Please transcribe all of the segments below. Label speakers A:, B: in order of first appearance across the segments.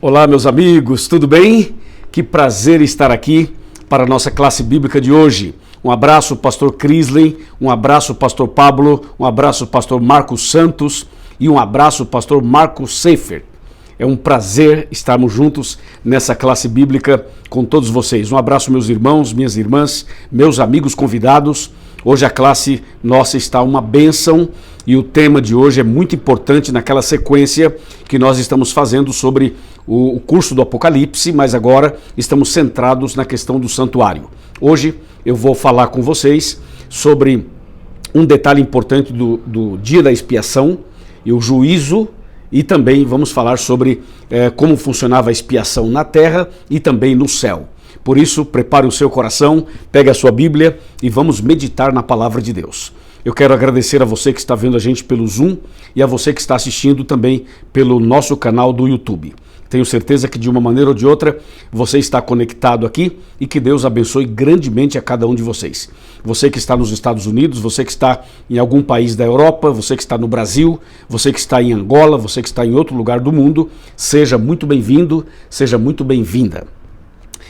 A: Olá, meus amigos, tudo bem? Que prazer estar aqui para a nossa classe bíblica de hoje. Um abraço, pastor Crisley, um abraço, pastor Pablo, um abraço, pastor Marcos Santos e um abraço, pastor Marcos Seifer. É um prazer estarmos juntos nessa classe bíblica com todos vocês. Um abraço, meus irmãos, minhas irmãs, meus amigos convidados. Hoje a classe nossa está uma bênção e o tema de hoje é muito importante naquela sequência que nós estamos fazendo sobre o curso do Apocalipse, mas agora estamos centrados na questão do santuário. Hoje eu vou falar com vocês sobre um detalhe importante do dia da expiação e o juízo, e também vamos falar sobre como funcionava a expiação na terra e também no céu. Por isso, prepare o seu coração, pegue a sua Bíblia e vamos meditar na palavra de Deus. Eu quero agradecer a você que está vendo a gente pelo Zoom e a você que está assistindo também pelo nosso canal do YouTube. Tenho certeza que de uma maneira ou de outra você está conectado aqui e que Deus abençoe grandemente a cada um de vocês. Você que está nos Estados Unidos, você que está em algum país da Europa, você que está no Brasil, você que está em Angola, você que está em outro lugar do mundo, seja muito bem-vindo, seja muito bem-vinda.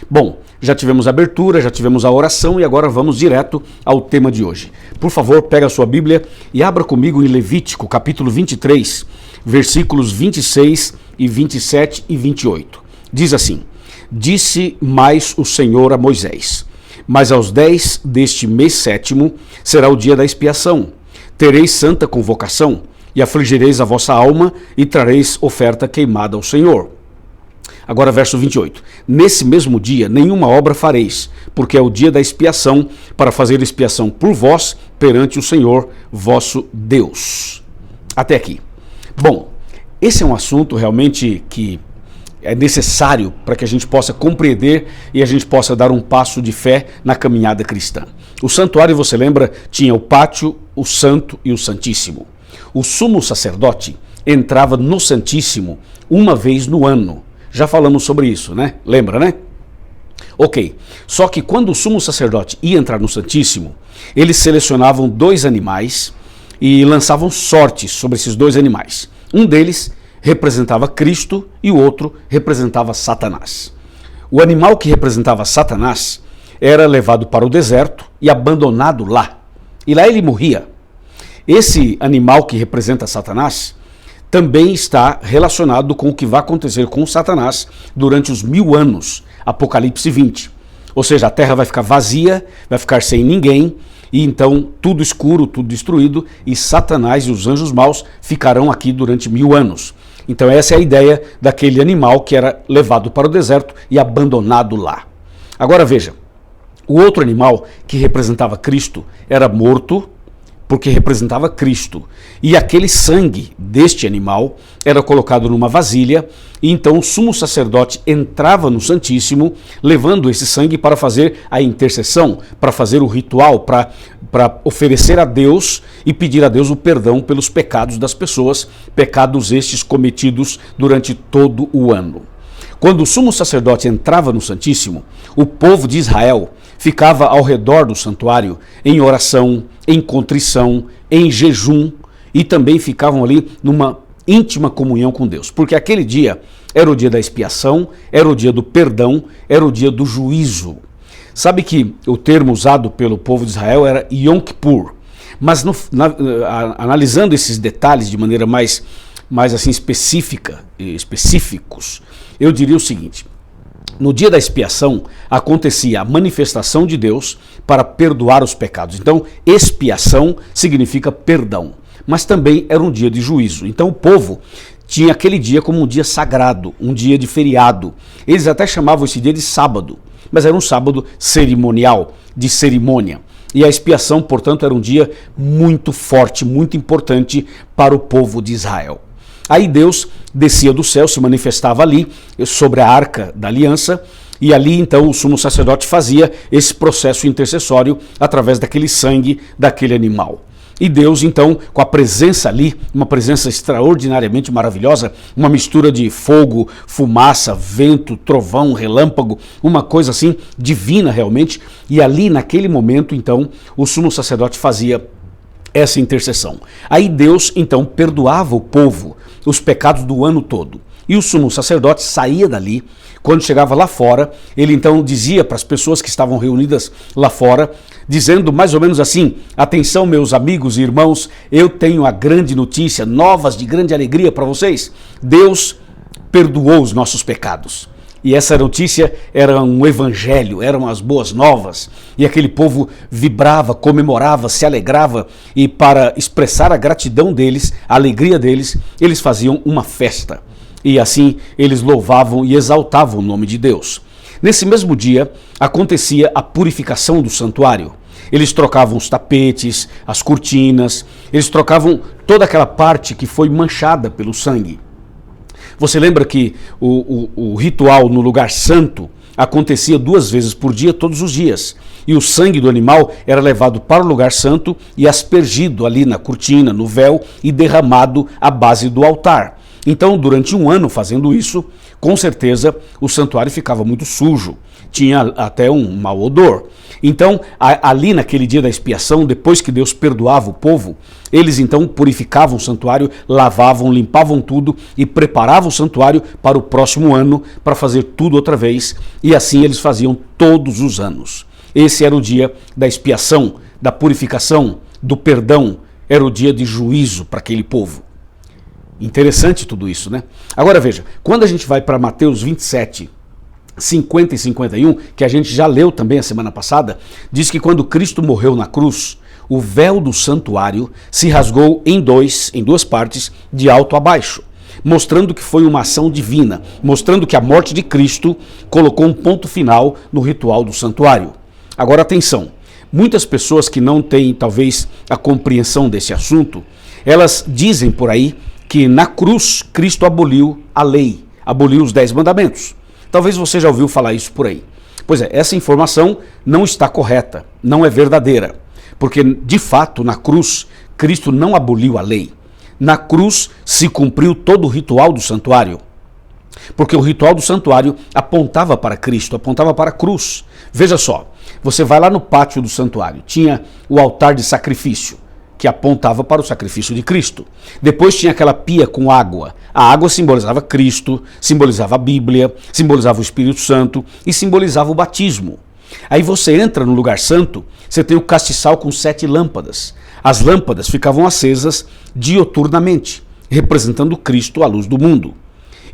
A: Bom, já tivemos a abertura, já tivemos a oração e agora vamos direto ao tema de hoje. Por favor, pega a sua Bíblia e abra comigo em Levítico, capítulo 23, versículos 26 e 27 e 28. Diz assim: Disse mais o Senhor a Moisés: Mas aos 10 deste mês sétimo será o dia da expiação. Tereis santa convocação e afligireis a vossa alma e trareis oferta queimada ao Senhor. Agora verso 28. Nesse mesmo dia nenhuma obra fareis, porque é o dia da expiação, para fazer expiação por vós perante o Senhor vosso Deus. Até aqui. Bom, esse é um assunto realmente que é necessário para que a gente possa compreender e a gente possa dar um passo de fé na caminhada cristã. O santuário, você lembra, tinha o pátio, o santo e o santíssimo. O sumo sacerdote entrava no santíssimo uma vez no ano. Já falamos sobre isso, né? Lembra, né? Ok. Só que quando o sumo sacerdote ia entrar no Santíssimo, eles selecionavam 2 animais e lançavam sortes sobre esses 2 animais. Um deles representava Cristo e o outro representava Satanás. O animal que representava Satanás era levado para o deserto e abandonado lá. E lá ele morria. Esse animal que representa Satanás também está relacionado com o que vai acontecer com Satanás durante os 1000 anos, Apocalipse 20. Ou seja, a terra vai ficar vazia, vai ficar sem ninguém, e então tudo escuro, tudo destruído, e Satanás e os anjos maus ficarão aqui durante 1000 anos. Então essa é a ideia daquele animal que era levado para o deserto e abandonado lá. Agora veja, o outro animal que representava Cristo era morto, porque representava Cristo. E aquele sangue deste animal era colocado numa vasilha, e então o sumo sacerdote entrava no Santíssimo, levando esse sangue para fazer a intercessão, para fazer o ritual, para oferecer a Deus e pedir a Deus o perdão pelos pecados das pessoas, pecados estes cometidos durante todo o ano. Quando o sumo sacerdote entrava no Santíssimo, o povo de Israel ficava ao redor do santuário em oração, em contrição, em jejum, e também ficavam ali numa íntima comunhão com Deus, porque aquele dia era o dia da expiação, era o dia do perdão, era o dia do juízo. Sabe que o termo usado pelo povo de Israel era Yom Kippur, mas analisando esses detalhes de maneira mais assim específicos, eu diria o seguinte: no dia da expiação acontecia a manifestação de Deus para perdoar os pecados. Então, expiação significa perdão, mas também era um dia de juízo. Então o povo tinha aquele dia como um dia sagrado, um dia de feriado. Eles até chamavam esse dia de sábado, mas era um sábado cerimonial, de cerimônia. E a expiação, portanto, era um dia muito forte, muito importante para o povo de Israel. Aí Deus descia do céu, se manifestava ali sobre a arca da aliança, e ali então o sumo sacerdote fazia esse processo intercessório através daquele sangue daquele animal. E Deus então, com a presença ali, uma presença extraordinariamente maravilhosa, uma mistura de fogo, fumaça, vento, trovão, relâmpago, uma coisa assim divina realmente, e ali naquele momento então o sumo sacerdote fazia essa intercessão. Aí Deus então perdoava o povo, os pecados do ano todo. E o sumo sacerdote saía dali. Quando chegava lá fora, ele então dizia para as pessoas que estavam reunidas lá fora, dizendo mais ou menos assim: atenção, meus amigos e irmãos, eu tenho a grande notícia, novas de grande alegria para vocês. Deus perdoou os nossos pecados. E essa notícia era um evangelho, eram as boas novas. E aquele povo vibrava, comemorava, se alegrava. E para expressar a gratidão deles, a alegria deles, eles faziam uma festa. E assim eles louvavam e exaltavam o nome de Deus. Nesse mesmo dia acontecia a purificação do santuário. Eles trocavam os tapetes, as cortinas, eles trocavam toda aquela parte que foi manchada pelo sangue. Você lembra que o ritual no lugar santo acontecia 2 vezes por dia, todos os dias. E o sangue do animal era levado para o lugar santo e aspergido ali na cortina, no véu e derramado à base do altar. Então, durante 1 ano fazendo isso, com certeza o santuário ficava muito sujo. Tinha até um mau odor. Então, ali naquele dia da expiação, depois que Deus perdoava o povo, eles então purificavam o santuário, lavavam, limpavam tudo e preparavam o santuário para o próximo ano, para fazer tudo outra vez. E assim eles faziam todos os anos. Esse era o dia da expiação, da purificação, do perdão. Era o dia de juízo para aquele povo. Interessante tudo isso, né? Agora veja, quando a gente vai para Mateus 27, 50 e 51, que a gente já leu também a semana passada, diz que quando Cristo morreu na cruz, o véu do santuário se rasgou em duas partes, de alto a baixo, mostrando que foi uma ação divina, mostrando que a morte de Cristo colocou um ponto final no ritual do santuário. Agora atenção, muitas pessoas que não têm talvez a compreensão desse assunto, elas dizem por aí que na cruz Cristo aboliu a lei, aboliu os 10 mandamentos. Talvez você já ouviu falar isso por aí. Pois é, essa informação não está correta, não é verdadeira. Porque, de fato, na cruz, Cristo não aboliu a lei. Na cruz se cumpriu todo o ritual do santuário. Porque o ritual do santuário apontava para Cristo, apontava para a cruz. Veja só, você vai lá no pátio do santuário, tinha o altar de sacrifício, que apontava para o sacrifício de Cristo. Depois tinha aquela pia com água. A água simbolizava Cristo, simbolizava a Bíblia, simbolizava o Espírito Santo e simbolizava o batismo. Aí você entra no lugar santo, você tem o castiçal com 7 lâmpadas. As lâmpadas ficavam acesas dioturnamente, representando Cristo, a luz do mundo.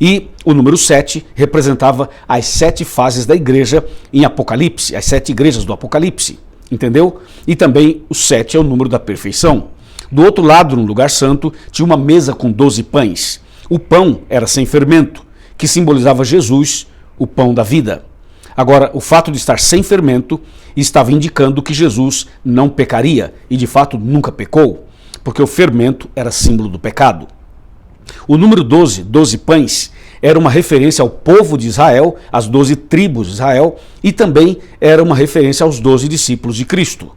A: E o número 7 representava as 7 fases da igreja em Apocalipse, as 7 igrejas do Apocalipse. Entendeu? E também o 7 é o número da perfeição. Do outro lado, no lugar santo, tinha uma mesa com 12 pães. O pão era sem fermento, que simbolizava Jesus, o pão da vida. Agora, o fato de estar sem fermento estava indicando que Jesus não pecaria, e de fato nunca pecou, porque o fermento era símbolo do pecado. O número 12, 12 pães, era uma referência ao povo de Israel, às 12 tribos de Israel, e também era uma referência aos 12 discípulos de Cristo.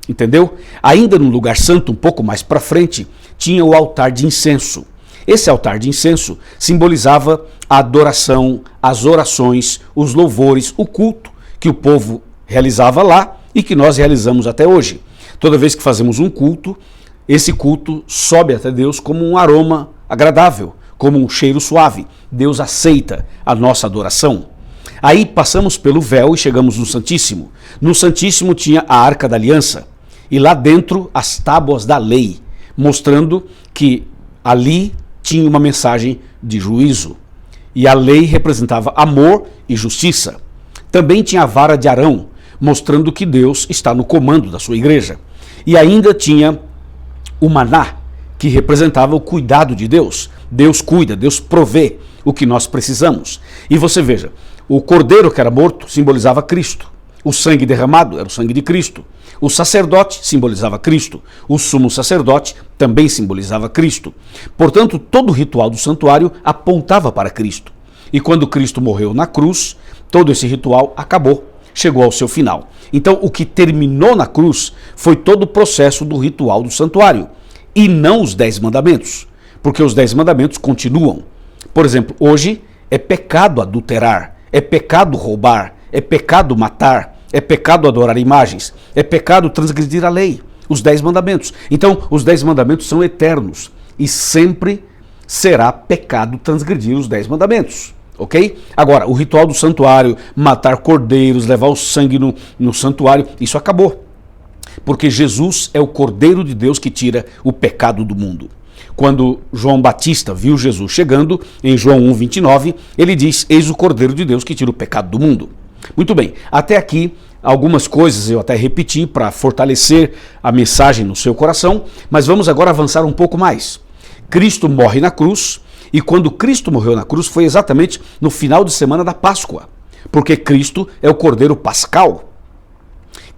A: Entendeu? Ainda no lugar santo, um pouco mais para frente, tinha o altar de incenso. Esse altar de incenso simbolizava a adoração, as orações, os louvores, o culto que o povo realizava lá e que nós realizamos até hoje. Toda vez que fazemos um culto, esse culto sobe até Deus como um aroma agradável, como um cheiro suave. Deus aceita a nossa adoração. Aí passamos pelo véu e chegamos no Santíssimo. No Santíssimo tinha a Arca da Aliança e lá dentro as tábuas da lei, mostrando que ali tinha uma mensagem de juízo. E a lei representava amor e justiça. Também tinha a vara de Arão, mostrando que Deus está no comando da sua igreja. E ainda tinha o maná, que representava o cuidado de Deus. Deus cuida, Deus provê o que nós precisamos. E você veja, o cordeiro que era morto simbolizava Cristo. O sangue derramado era o sangue de Cristo. O sacerdote simbolizava Cristo. O sumo sacerdote também simbolizava Cristo. Portanto, todo o ritual do santuário apontava para Cristo. E quando Cristo morreu na cruz, todo esse ritual acabou, chegou ao seu final. Então, o que terminou na cruz foi todo o processo do ritual do santuário, e não os 10 mandamentos, porque os 10 mandamentos continuam. Por exemplo, hoje é pecado adulterar, é pecado roubar, é pecado matar, é pecado adorar imagens, é pecado transgredir a lei, os 10 mandamentos. Então, os 10 mandamentos são eternos e sempre será pecado transgredir os 10 mandamentos. Ok? Agora, o ritual do santuário, matar cordeiros, levar o sangue no santuário, isso acabou. Porque Jesus é o Cordeiro de Deus que tira o pecado do mundo. Quando João Batista viu Jesus chegando, em João 1,29, ele diz: eis o Cordeiro de Deus que tira o pecado do mundo. Muito bem, até aqui algumas coisas eu até repeti para fortalecer a mensagem no seu coração, mas vamos agora avançar um pouco mais. Cristo morre na cruz, e quando Cristo morreu na cruz foi exatamente no final de semana da Páscoa, porque Cristo é o Cordeiro Pascal.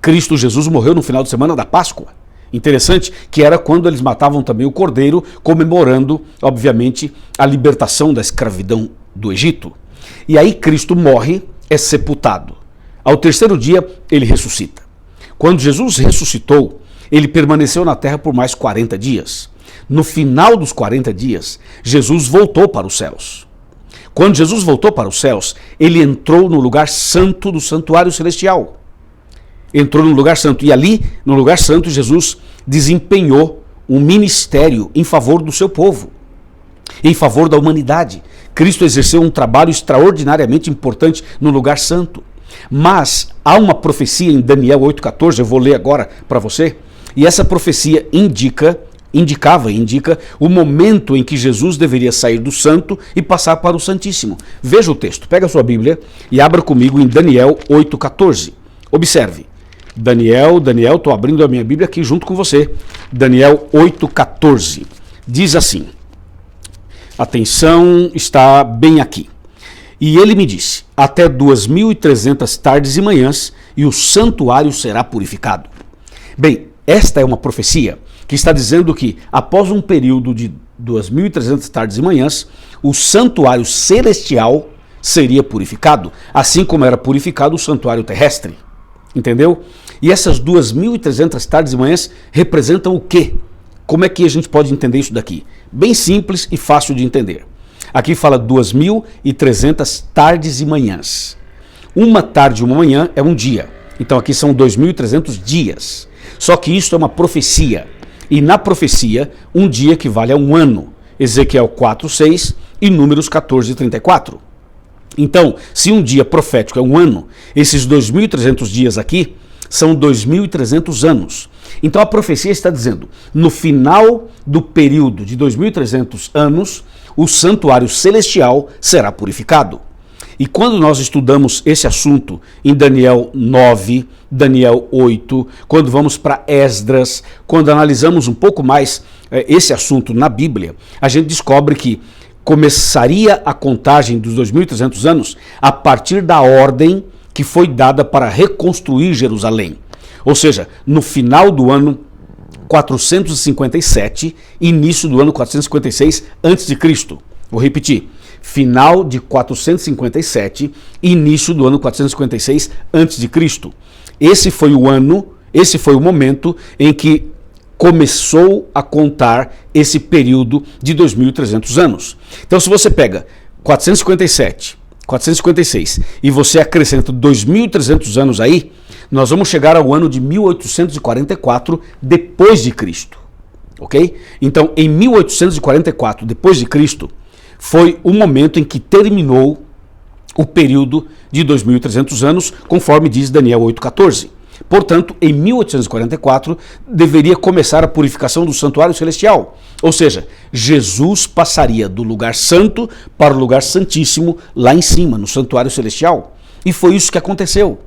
A: Cristo Jesus morreu no final de semana da Páscoa. Interessante que era quando eles matavam também o cordeiro, comemorando, obviamente, a libertação da escravidão do Egito. E aí Cristo morre, é sepultado. Ao terceiro dia, ele ressuscita. Quando Jesus ressuscitou, ele permaneceu na terra por mais 40 dias. No final dos 40 dias, Jesus voltou para os céus. Quando Jesus voltou para os céus, ele entrou no lugar santo do santuário celestial. Entrou no lugar santo, e ali, no lugar santo, Jesus desempenhou um ministério em favor do seu povo, em favor da humanidade. Cristo exerceu um trabalho extraordinariamente importante no lugar santo. Mas há uma profecia em Daniel 8,14, eu vou ler agora para você, e essa profecia indica o momento em que Jesus deveria sair do santo e passar para o Santíssimo. Veja o texto, pega a sua Bíblia e abra comigo em Daniel 8,14. Observe. Daniel, estou abrindo a minha Bíblia aqui junto com você. Daniel 8,14. Diz assim, atenção, está bem aqui. E ele me disse, até 2.300 tardes e manhãs, e o santuário será purificado. Bem, esta é uma profecia que está dizendo que após um período de 2.300 tardes e manhãs, o santuário celestial seria purificado, assim como era purificado o santuário terrestre. Entendeu? E essas 2.300 tardes e manhãs representam o quê? Como é que a gente pode entender isso daqui? Bem simples e fácil de entender. Aqui fala 2.300 tardes e manhãs. Uma tarde e uma manhã é um dia. Então aqui são 2.300 dias. Só que isso é uma profecia. E na profecia, um dia equivale a um ano. Ezequiel 4:6 e Números 14:34. Então, se um dia profético é um ano, esses 2.300 dias aqui são 2.300 anos. Então a profecia está dizendo, no final do período de 2.300 anos, o santuário celestial será purificado. E quando nós estudamos esse assunto em Daniel 9, Daniel 8, quando vamos para Esdras, quando analisamos um pouco mais esse assunto na Bíblia, a gente descobre que começaria a contagem dos 2.300 anos a partir da ordem que foi dada para reconstruir Jerusalém. Ou seja, no final do ano 457, início do ano 456 a.C. Vou repetir, final de 457, início do ano 456 a.C. Esse foi o momento em que começou a contar esse período de 2.300 anos. Então, se você pega 457, 456 e você acrescenta 2.300 anos aí, nós vamos chegar ao ano de 1844 depois de Cristo, ok? Então, em 1844 depois de Cristo foi o momento em que terminou o período de 2.300 anos, conforme diz Daniel 8,14. Portanto, em 1844, deveria começar a purificação do santuário celestial. Ou seja, Jesus passaria do lugar santo para o lugar santíssimo lá em cima, no santuário celestial. E foi isso que aconteceu.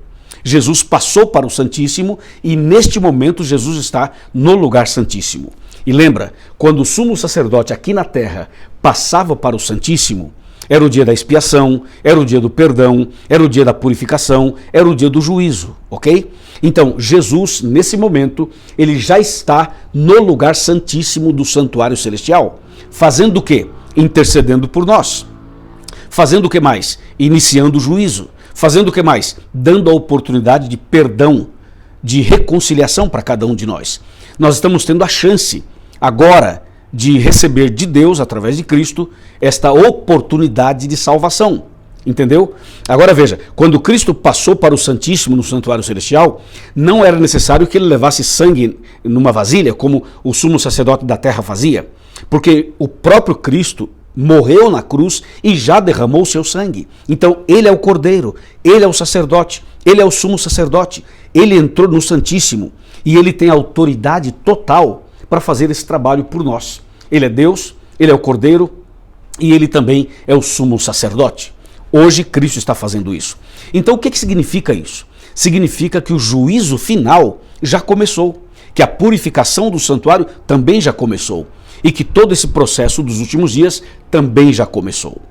A: Jesus passou para o Santíssimo e neste momento Jesus está no lugar santíssimo. E lembra, quando o sumo sacerdote aqui na terra passava para o Santíssimo, era o dia da expiação, era o dia do perdão, era o dia da purificação, era o dia do juízo, ok? Então, Jesus, nesse momento, ele já está no lugar santíssimo do santuário celestial. Fazendo o quê? Intercedendo por nós. Fazendo o que mais? Iniciando o juízo. Fazendo o que mais? Dando a oportunidade de perdão, de reconciliação para cada um de nós. Nós estamos tendo a chance agora de receber de Deus, através de Cristo, esta oportunidade de salvação. Entendeu? Agora veja, quando Cristo passou para o Santíssimo no santuário celestial, não era necessário que ele levasse sangue numa vasilha, como o sumo sacerdote da terra fazia, porque o próprio Cristo morreu na cruz e já derramou o seu sangue. Então ele é o Cordeiro, ele é o sacerdote, ele é o sumo sacerdote, ele entrou no Santíssimo e ele tem autoridade total para fazer esse trabalho por nós. Ele é Deus, ele é o Cordeiro e ele também é o sumo sacerdote. Hoje Cristo está fazendo isso. Então o que significa isso? Significa que o juízo final já começou, que a purificação do santuário também já começou e que todo esse processo dos últimos dias também já começou.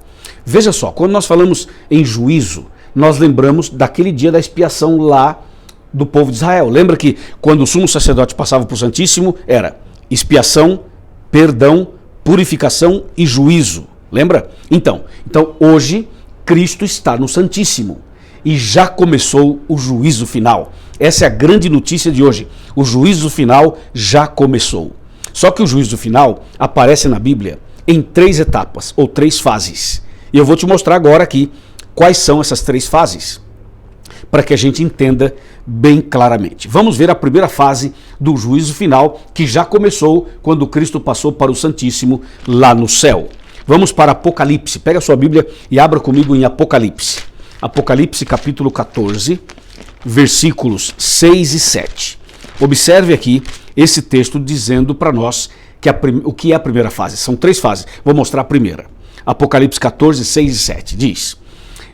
A: Veja só, quando nós falamos em juízo, nós lembramos daquele dia da expiação lá do povo de Israel. Lembra que quando o sumo sacerdote passava para o Santíssimo, era expiação, perdão, purificação e juízo. Lembra? Então hoje Cristo está no Santíssimo e já começou o juízo final. Essa é a grande notícia de hoje. O juízo final já começou. Só que o juízo final aparece na Bíblia em 3 etapas ou 3 fases. E eu vou te mostrar agora aqui quais são essas 3 fases, para que a gente entenda bem claramente. Vamos ver a primeira fase do juízo final, que já começou quando Cristo passou para o Santíssimo lá no céu. Vamos para Apocalipse. Pega a sua Bíblia e abra comigo em Apocalipse. Apocalipse capítulo 14, versículos 6 e 7. Observe aqui esse texto dizendo para nós que o que é a primeira fase. São 3 fases. Vou mostrar a primeira. Apocalipse 14, 6 e 7 diz: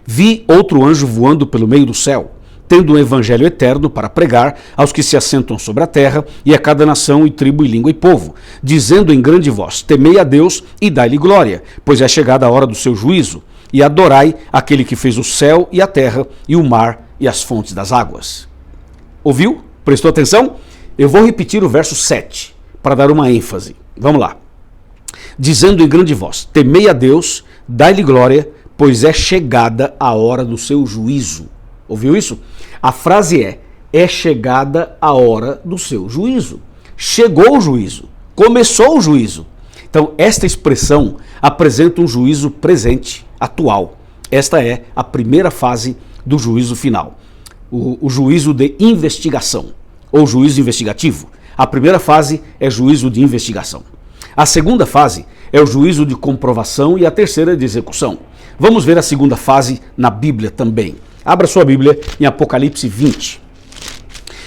A: Vi outro anjo voando pelo meio do céu, tendo um evangelho eterno para pregar aos que se assentam sobre a terra e a cada nação e tribo e língua e povo, dizendo em grande voz: Temei a Deus e dai-lhe glória, pois é chegada a hora do seu juízo, e adorai aquele que fez o céu e a terra e o mar e as fontes das águas. Ouviu? Prestou atenção? Eu vou repetir o verso 7 para dar uma ênfase. Vamos lá. Dizendo em grande voz: Temei a Deus, dai-lhe glória, pois é chegada a hora do seu juízo. Ouviu isso? A frase é chegada a hora do seu juízo. Chegou o juízo, começou o juízo. Então, esta expressão apresenta um juízo presente, atual. Esta é a primeira fase do juízo final. O juízo de investigação, ou juízo investigativo. A primeira fase é juízo de investigação. A segunda fase é o juízo de comprovação e a terceira de execução. Vamos ver a segunda fase na Bíblia também. Abra sua Bíblia em Apocalipse 20.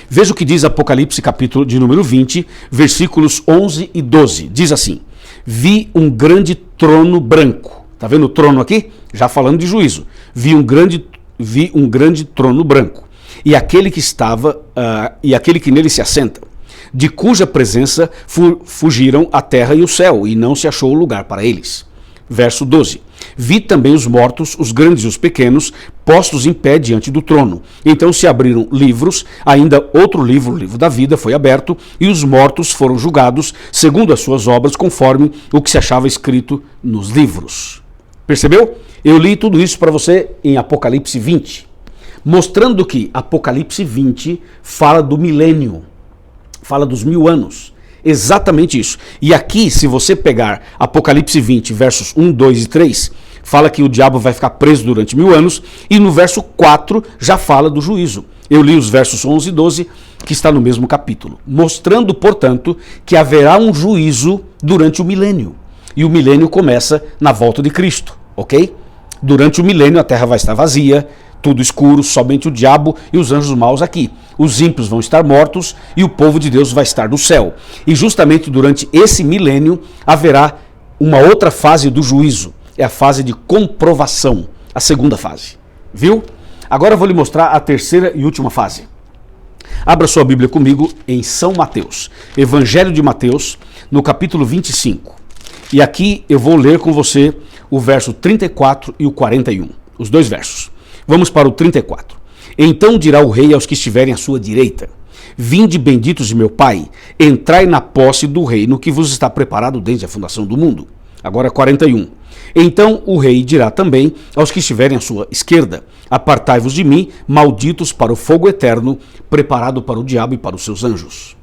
A: Veja o que diz Apocalipse capítulo de número 20, versículos 11 e 12. Diz assim: Vi um grande trono branco. Está vendo o trono aqui? Já falando de juízo. Vi um grande trono branco. E aquele que nele se assenta, de cuja presença fugiram a terra e o céu, e não se achou lugar para eles. Verso 12. Vi também os mortos, os grandes e os pequenos, postos em pé diante do trono. Então se abriram livros, ainda outro livro, o livro da vida, foi aberto, e os mortos foram julgados, segundo as suas obras, conforme o que se achava escrito nos livros. Percebeu? Eu li tudo isso para você em Apocalipse 20, mostrando que Apocalipse 20 fala do milênio, fala dos 1000 anos. Exatamente isso. E aqui, se você pegar Apocalipse 20, versos 1, 2 e 3, fala que o diabo vai ficar preso durante 1000 anos, e no verso 4 já fala do juízo. Eu li os versos 11 e 12, que está no mesmo capítulo, mostrando, portanto, que haverá um juízo durante o milênio. E o milênio começa na volta de Cristo, ok? Durante o milênio a terra vai estar vazia, tudo escuro, somente o diabo e os anjos maus aqui. Os ímpios vão estar mortos e o povo de Deus vai estar no céu. E justamente durante esse milênio haverá uma outra fase do juízo. É a fase de comprovação, a segunda fase. Viu? Agora eu vou lhe mostrar a terceira e última fase. Abra sua Bíblia comigo em São Mateus, Evangelho de Mateus, no capítulo 25. E aqui eu vou ler com você o verso 34 e o 41, os 2 versos. Vamos para o 34. Então dirá o rei aos que estiverem à sua direita: Vinde, benditos de meu Pai, entrai na posse do reino que vos está preparado desde a fundação do mundo. Agora 41. Então o rei dirá também aos que estiverem à sua esquerda: Apartai-vos de mim, malditos, para o fogo eterno, preparado para o diabo e para os seus anjos.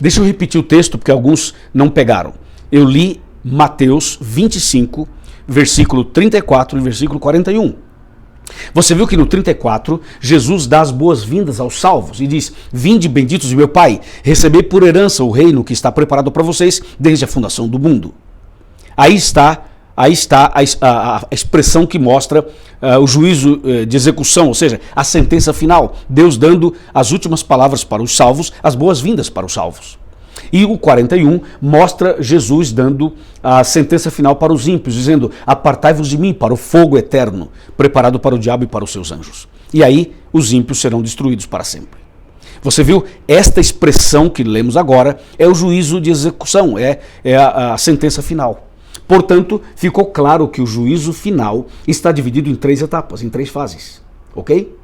A: Deixa eu repetir o texto, porque alguns não pegaram. Eu li Mateus 25, versículo 34 e versículo 41. Você viu que no 34, Jesus dá as boas-vindas aos salvos e diz: Vinde, benditos de meu Pai, recebei por herança o reino que está preparado para vocês desde a fundação do mundo. Aí está aí está a expressão que mostra o juízo de execução, ou seja, a sentença final. Deus dando as últimas palavras para os salvos, as boas-vindas para os salvos. E o 41 mostra Jesus dando a sentença final para os ímpios, dizendo: apartai-vos de mim para o fogo eterno, preparado para o diabo e para os seus anjos. E aí os ímpios serão destruídos para sempre. Você viu? Esta expressão que lemos agora é o juízo de execução, é a sentença final. Portanto, ficou claro que o juízo final está dividido em 3 etapas, em 3 fases, ok?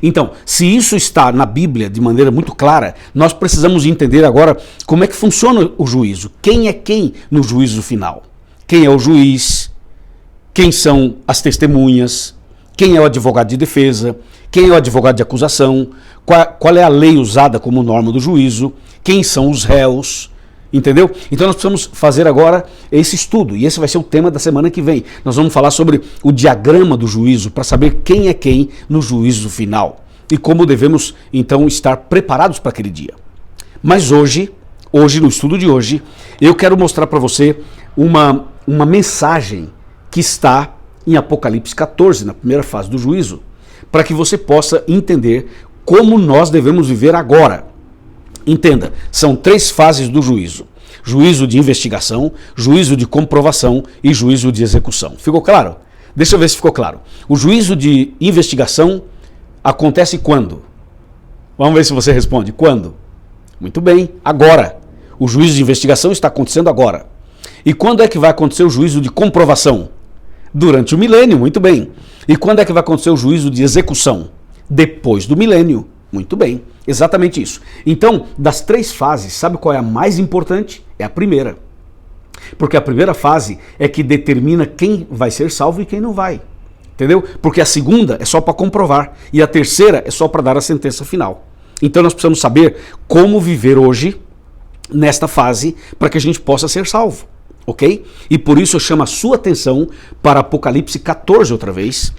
A: Então, se isso está na Bíblia de maneira muito clara, nós precisamos entender agora como é que funciona o juízo. Quem é quem no juízo final? Quem é o juiz? Quem são as testemunhas? Quem é o advogado de defesa? Quem é o advogado de acusação? Qual é a lei usada como norma do juízo? Quem são os réus? Entendeu? Então nós precisamos fazer agora esse estudo, e esse vai ser o tema da semana que vem. Nós vamos falar sobre o diagrama do juízo, para saber quem é quem no juízo final e como devemos então estar preparados para aquele dia. Mas hoje, no estudo de hoje, eu quero mostrar para você uma mensagem que está em Apocalipse 14, na primeira fase do juízo, para que você possa entender como nós devemos viver agora. Entenda, são 3 fases do juízo: juízo de investigação, juízo de comprovação e juízo de execução. Ficou claro? Deixa eu ver se ficou claro. O juízo de investigação acontece quando? Vamos ver se você responde. Quando? Muito bem, agora. O juízo de investigação está acontecendo agora. E quando é que vai acontecer o juízo de comprovação? Durante o milênio, muito bem. E quando é que vai acontecer o juízo de execução? Depois do milênio. Muito bem, exatamente isso. Então, das 3 fases, sabe qual é a mais importante? É a primeira. Porque a primeira fase é que determina quem vai ser salvo e quem não vai. Entendeu? Porque a segunda é só para comprovar e a terceira é só para dar a sentença final. Então nós precisamos saber como viver hoje nesta fase para que a gente possa ser salvo, ok? E por isso eu chamo a sua atenção para Apocalipse 14 outra vez.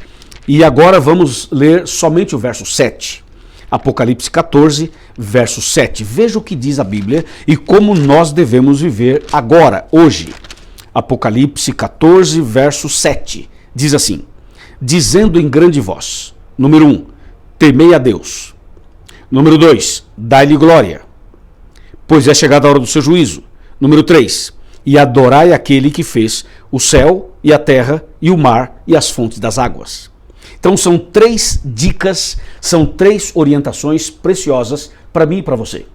A: E agora vamos ler somente o verso 7. Apocalipse 14, verso 7. Veja o que diz a Bíblia e como nós devemos viver agora, hoje. Apocalipse 14, verso 7. Diz assim: dizendo em grande voz, número 1, temei a Deus. Número 2, dai-lhe glória, pois é chegada a hora do seu juízo. Número 3, e adorai aquele que fez o céu e a terra e o mar e as fontes das águas. Então são 3 dicas, são 3 orientações preciosas para mim e para você.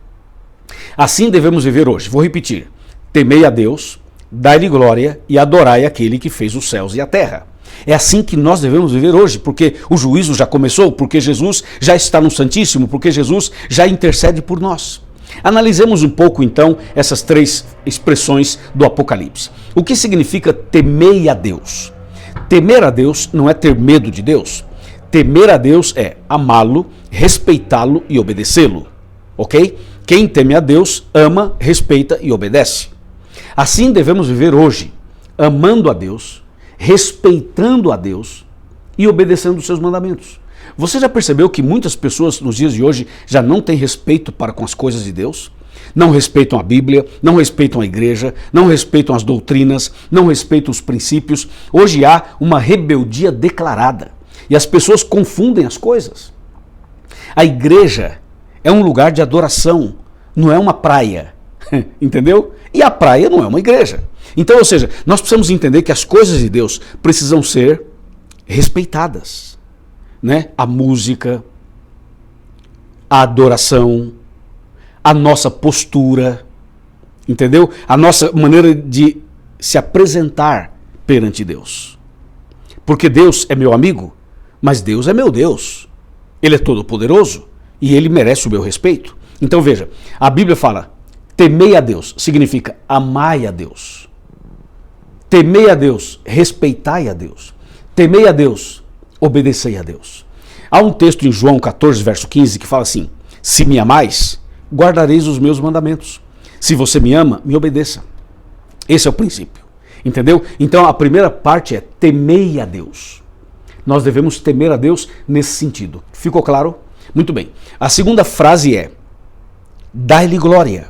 A: Assim devemos viver hoje. Vou repetir: temei a Deus, dai-lhe glória e adorai aquele que fez os céus e a terra. É assim que nós devemos viver hoje, porque o juízo já começou, porque Jesus já está no Santíssimo, porque Jesus já intercede por nós. Analisemos um pouco então essas 3 expressões do Apocalipse. O que significa temei a Deus? Temer a Deus não é ter medo de Deus. Temer a Deus é amá-lo, respeitá-lo e obedecê-lo. Ok? Quem teme a Deus ama, respeita e obedece. Assim devemos viver hoje, amando a Deus, respeitando a Deus e obedecendo os seus mandamentos. Você já percebeu que muitas pessoas nos dias de hoje já não têm respeito para com as coisas de Deus? Não respeitam a Bíblia, não respeitam a igreja, não respeitam as doutrinas, não respeitam os princípios. Hoje há uma rebeldia declarada e as pessoas confundem as coisas. A igreja é um lugar de adoração, não é uma praia, entendeu? E a praia não é uma igreja. Então, ou seja, nós precisamos entender que as coisas de Deus precisam ser respeitadas, né? A música, a adoração, a nossa postura, entendeu? A nossa maneira de se apresentar perante Deus. Porque Deus é meu amigo, mas Deus é meu Deus. Ele é todo-poderoso e ele merece o meu respeito. Então veja, a Bíblia fala: temei a Deus, significa amai a Deus. Temei a Deus, respeitai a Deus. Temei a Deus, obedecei a Deus. Há um texto em João 14, verso 15, que fala assim: se me amais, guardareis os meus mandamentos. Se você me ama, me obedeça. Esse é o princípio, entendeu? Então a primeira parte é temei a Deus. Nós devemos temer a Deus nesse sentido. Ficou claro? Muito bem. A segunda frase é: dai-lhe glória.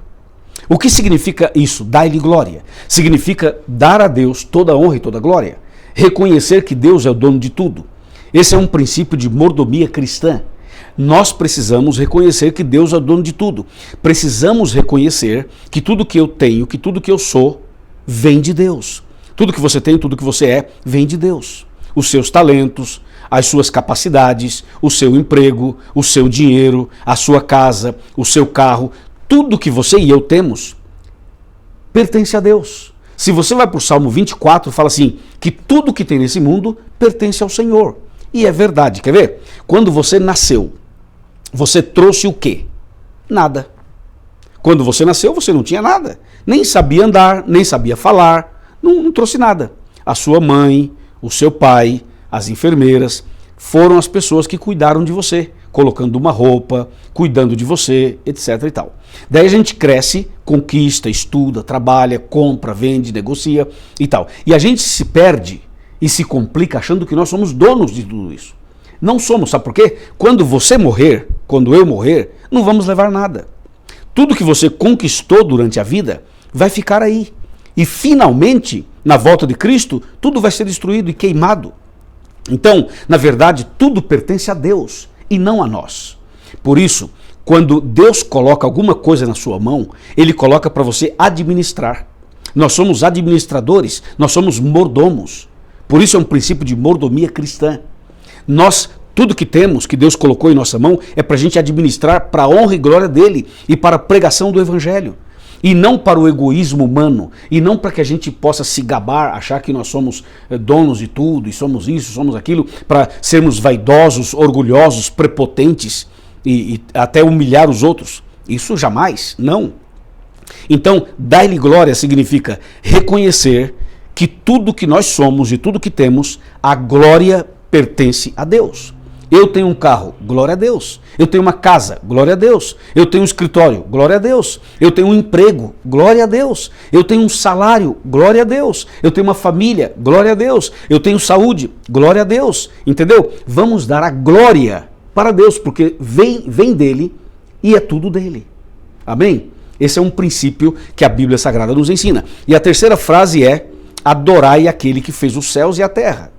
A: O que significa isso? Dai-lhe glória. Significa dar a Deus toda a honra e toda a glória. Reconhecer que Deus é o dono de tudo. Esse é um princípio de mordomia cristã. Nós precisamos reconhecer que Deus é o dono de tudo. Precisamos reconhecer que tudo que eu tenho, que tudo que eu sou, vem de Deus. Tudo que você tem, tudo que você é, vem de Deus. Os seus talentos, as suas capacidades, o seu emprego, o seu dinheiro, a sua casa, o seu carro, tudo que você e eu temos pertence a Deus. Se você vai para o Salmo 24, fala assim, que tudo que tem nesse mundo pertence ao Senhor. E é verdade, quer ver? Quando você nasceu, você trouxe o quê? Nada. Quando você nasceu, você não tinha nada. Nem sabia andar, nem sabia falar, não trouxe nada. A sua mãe, o seu pai, as enfermeiras, foram as pessoas que cuidaram de você, colocando uma roupa, cuidando de você, etc e tal. Daí a gente cresce, conquista, estuda, trabalha, compra, vende, negocia e tal. E a gente se perde e se complica achando que nós somos donos de tudo isso. Não somos, sabe por quê? Quando você morrer, quando eu morrer, não vamos levar nada. Tudo que você conquistou durante a vida vai ficar aí. E finalmente, na volta de Cristo, tudo vai ser destruído e queimado. Então, na verdade, tudo pertence a Deus e não a nós. Por isso, quando Deus coloca alguma coisa na sua mão, Ele coloca para você administrar. Nós somos administradores, nós somos mordomos. Por isso é um princípio de mordomia cristã. Nós, tudo que temos, que Deus colocou em nossa mão, é para a gente administrar para a honra e glória dEle e para a pregação do Evangelho. E não para o egoísmo humano, e não para que a gente possa se gabar, achar que nós somos donos de tudo, e somos isso, somos aquilo, para sermos vaidosos, orgulhosos, prepotentes e até humilhar os outros. Isso jamais, não. Então, dar-lhe glória significa reconhecer que tudo que nós somos e tudo que temos, a glória pertence a Deus. Eu tenho um carro, glória a Deus. Eu tenho uma casa, glória a Deus. Eu tenho um escritório, glória a Deus. Eu tenho um emprego, glória a Deus. Eu tenho um salário, glória a Deus. Eu tenho uma família, glória a Deus. Eu tenho saúde, glória a Deus. Entendeu? Vamos dar a glória para Deus, porque vem dele e é tudo dele. Amém? Esse é um princípio que a Bíblia Sagrada nos ensina. E a terceira frase é: adorai aquele que fez os céus e a terra.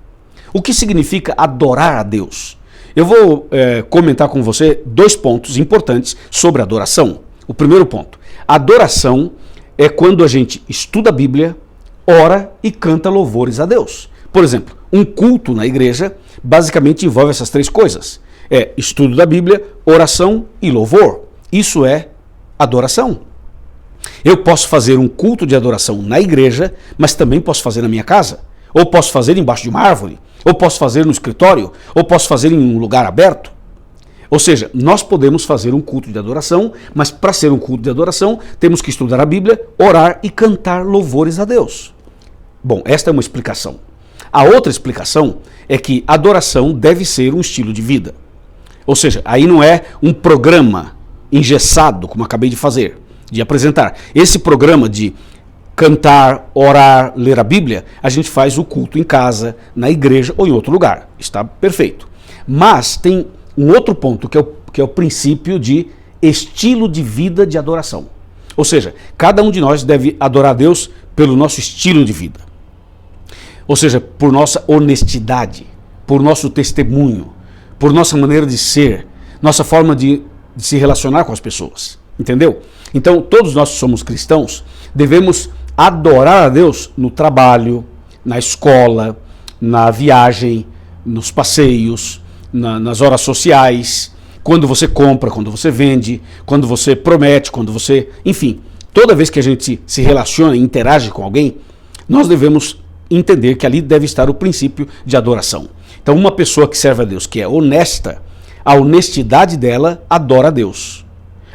A: O que significa adorar a Deus? Eu vou comentar com você 2 pontos importantes sobre adoração. O primeiro ponto: adoração é quando a gente estuda a Bíblia, ora e canta louvores a Deus. Por exemplo, um culto na igreja basicamente envolve essas 3 coisas. É estudo da Bíblia, oração e louvor. Isso é adoração. Eu posso fazer um culto de adoração na igreja, mas também posso fazer na minha casa. Ou posso fazer embaixo de uma árvore, ou posso fazer no escritório, ou posso fazer em um lugar aberto. Ou seja, nós podemos fazer um culto de adoração, mas para ser um culto de adoração, temos que estudar a Bíblia, orar e cantar louvores a Deus. Bom, esta é uma explicação. A outra explicação é que adoração deve ser um estilo de vida. Ou seja, aí não é um programa engessado, como acabei de fazer, de apresentar. Esse programa de cantar, orar, ler a Bíblia, a gente faz o culto em casa, na igreja ou em outro lugar. Está perfeito. Mas tem um outro ponto que é o princípio de estilo de vida de adoração. Ou seja, cada um de nós deve adorar a Deus pelo nosso estilo de vida. Ou seja, por nossa honestidade, por nosso testemunho, por nossa maneira de ser, nossa forma de se relacionar com as pessoas. Entendeu? Então, todos nós que somos cristãos devemos adorar a Deus no trabalho, na escola, na viagem, nos passeios, nas horas sociais, quando você compra, quando você vende, quando você promete, quando você... Enfim, toda vez que a gente se relaciona e interage com alguém, nós devemos entender que ali deve estar o princípio de adoração. Então, uma pessoa que serve a Deus, que é honesta, a honestidade dela adora a Deus.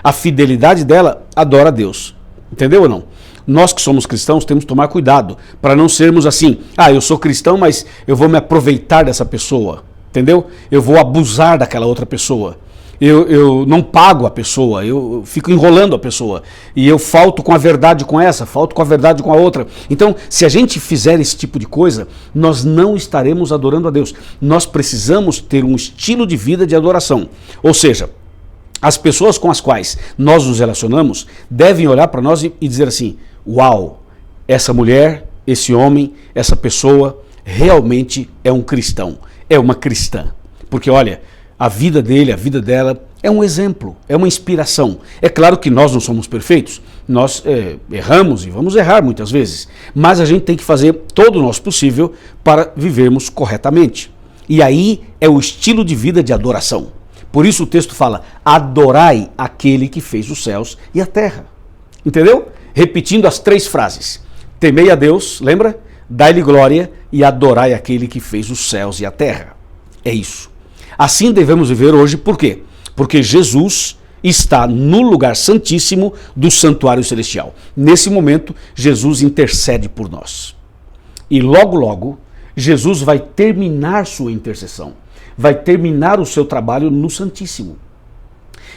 A: A fidelidade dela adora a Deus. Entendeu ou não? Nós que somos cristãos temos que tomar cuidado para não sermos assim: ah, eu sou cristão, mas eu vou me aproveitar dessa pessoa. Entendeu? Eu vou abusar daquela outra pessoa. Eu não pago a pessoa, eu fico enrolando a pessoa. E eu falto com a verdade com essa, falto com a verdade com a outra. Então, se a gente fizer esse tipo de coisa, nós não estaremos adorando a Deus. Nós precisamos ter um estilo de vida de adoração. Ou seja, As pessoas com as quais nós nos relacionamos devem olhar para nós e dizer assim: uau, essa mulher, esse homem, essa pessoa realmente é um cristão, é uma cristã. Porque olha, a vida dele, a vida dela é um exemplo, é uma inspiração. É claro que nós não somos perfeitos, nós erramos e vamos errar muitas vezes, mas a gente tem que fazer todo o nosso possível para vivermos corretamente. E aí é o estilo de vida de adoração. Por isso o texto fala: adorai aquele que fez os céus e a terra. Entendeu? Repetindo as 3 frases. Temei a Deus, lembra? Dai-lhe glória e adorai aquele que fez os céus e a terra. É isso. Assim devemos viver hoje, por quê? Porque Jesus está no lugar santíssimo do santuário celestial. Nesse momento, Jesus intercede por nós. E logo, logo, Jesus vai terminar sua intercessão. Vai terminar o seu trabalho no Santíssimo.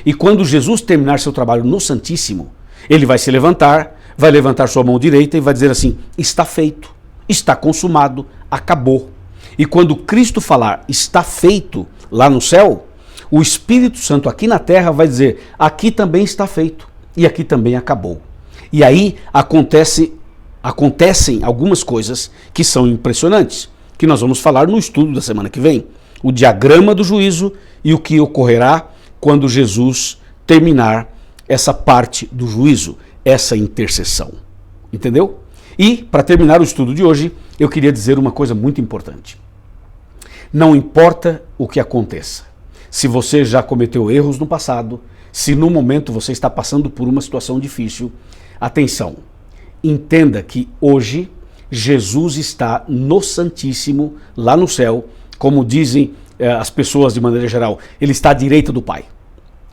A: E quando Jesus terminar seu trabalho no Santíssimo, ele vai se levantar, vai levantar sua mão direita e vai dizer assim: está feito, está consumado, acabou. E quando Cristo falar está feito lá no céu, o Espírito Santo aqui na terra vai dizer: aqui também está feito e aqui também acabou. E aí acontecem algumas coisas que são impressionantes, que nós vamos falar no estudo da semana que vem. O diagrama do juízo e o que ocorrerá quando Jesus terminar essa parte do juízo, essa intercessão. Entendeu? E, para terminar o estudo de hoje, eu queria dizer uma coisa muito importante. Não importa o que aconteça, se você já cometeu erros no passado, se no momento você está passando por uma situação difícil, atenção, entenda que hoje Jesus está no Santíssimo, lá no céu, como dizem as pessoas de maneira geral, ele está à direita do Pai.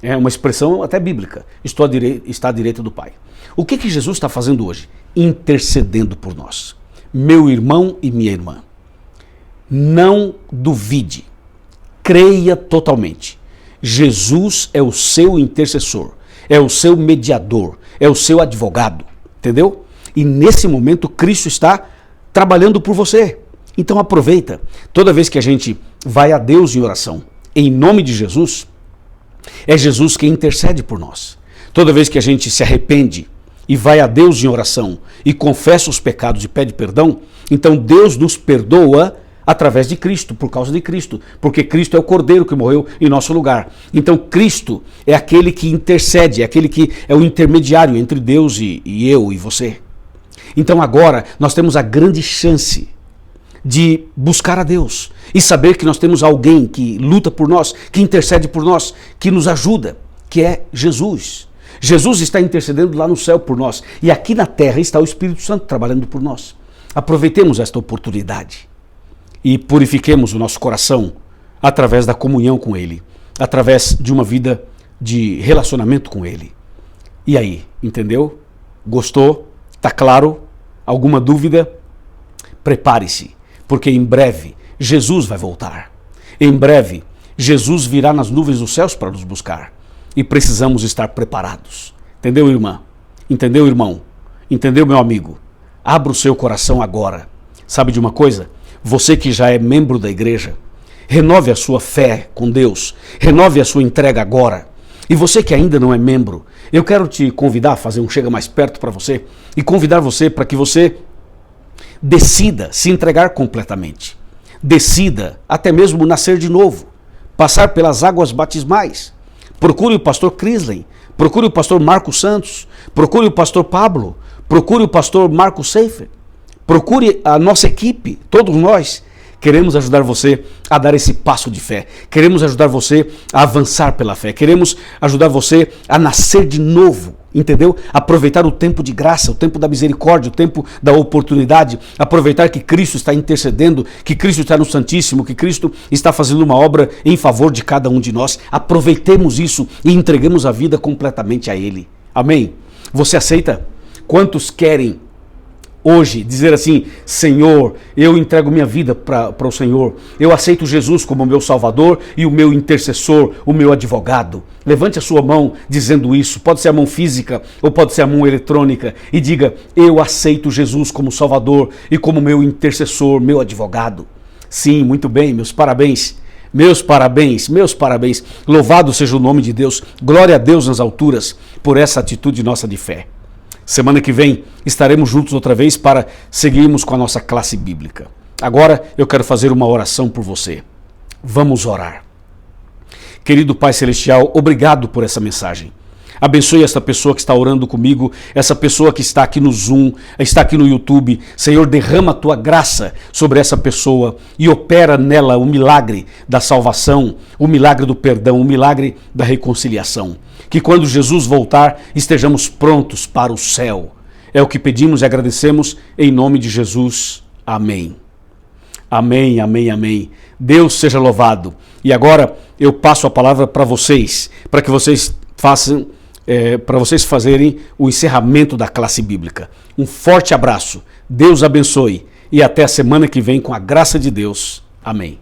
A: É uma expressão até bíblica, está à direita do Pai. O que Jesus está fazendo hoje? Intercedendo por nós. Meu irmão e minha irmã, não duvide, creia totalmente. Jesus é o seu intercessor, é o seu mediador, é o seu advogado, entendeu? E nesse momento Cristo está trabalhando por você. Então aproveita, toda vez que a gente vai a Deus em oração, em nome de Jesus, é Jesus quem intercede por nós. Toda vez que a gente se arrepende e vai a Deus em oração e confessa os pecados e pede perdão, então Deus nos perdoa através de Cristo, por causa de Cristo, porque Cristo é o Cordeiro que morreu em nosso lugar. Então Cristo é aquele que intercede, é aquele que é o intermediário entre Deus e eu e você. Então agora nós temos a grande chance de buscar a Deus e saber que nós temos alguém que luta por nós, que intercede por nós, que nos ajuda, que é Jesus. Jesus está intercedendo lá no céu por nós e aqui na terra está o Espírito Santo trabalhando por nós. Aproveitemos esta oportunidade e purifiquemos o nosso coração através da comunhão com Ele, através de uma vida de relacionamento com Ele. E aí, entendeu? Gostou? Tá claro? Alguma dúvida? Prepare-se, porque em breve Jesus vai voltar. Em breve Jesus virá nas nuvens dos céus para nos buscar. E precisamos estar preparados. Entendeu, irmã? Entendeu, irmão? Entendeu, meu amigo? Abra o seu coração agora. Sabe de uma coisa? Você que já é membro da igreja, renove a sua fé com Deus. Renove a sua entrega agora. E você que ainda não é membro, eu quero te convidar a fazer um Chega Mais Perto para você e convidar você para que você decida se entregar completamente. Decida até mesmo nascer de novo, passar pelas águas batismais. Procure o pastor Crisley, procure o pastor Marcos Santos, procure o pastor Pablo, procure o pastor Marcos Seifer, procure a nossa equipe, todos nós queremos ajudar você a dar esse passo de fé, queremos ajudar você a avançar pela fé, queremos ajudar você a nascer de novo, entendeu? Aproveitar o tempo de graça, o tempo da misericórdia, o tempo da oportunidade, aproveitar que Cristo está intercedendo, que Cristo está no Santíssimo, que Cristo está fazendo uma obra em favor de cada um de nós. Aproveitemos isso e entreguemos a vida completamente a Ele. Amém? Você aceita? Quantos querem hoje dizer assim: Senhor, eu entrego minha vida para o Senhor, eu aceito Jesus como meu Salvador e o meu intercessor, o meu advogado? Levante a sua mão dizendo isso, pode ser a mão física ou pode ser a mão eletrônica, e diga: eu aceito Jesus como Salvador e como meu intercessor, meu advogado. Sim, muito bem, meus parabéns. Meus parabéns, meus parabéns. Louvado seja o nome de Deus. Glória a Deus nas alturas por essa atitude nossa de fé. Semana que vem estaremos juntos outra vez para seguirmos com a nossa classe bíblica. Agora eu quero fazer uma oração por você. Vamos orar. Querido Pai Celestial, obrigado por essa mensagem. Abençoe essa pessoa que está orando comigo, essa pessoa que está aqui no Zoom, está aqui no YouTube. Senhor, derrama a tua graça sobre essa pessoa e opera nela o milagre da salvação, o milagre do perdão, o milagre da reconciliação. Que quando Jesus voltar, estejamos prontos para o céu. É o que pedimos e agradecemos em nome de Jesus. Amém. Amém, amém, amém. Deus seja louvado. E agora eu passo a palavra para vocês, para que vocês façam... para vocês fazerem o encerramento da classe bíblica. Um forte abraço, Deus abençoe e até a semana que vem com a graça de Deus. Amém.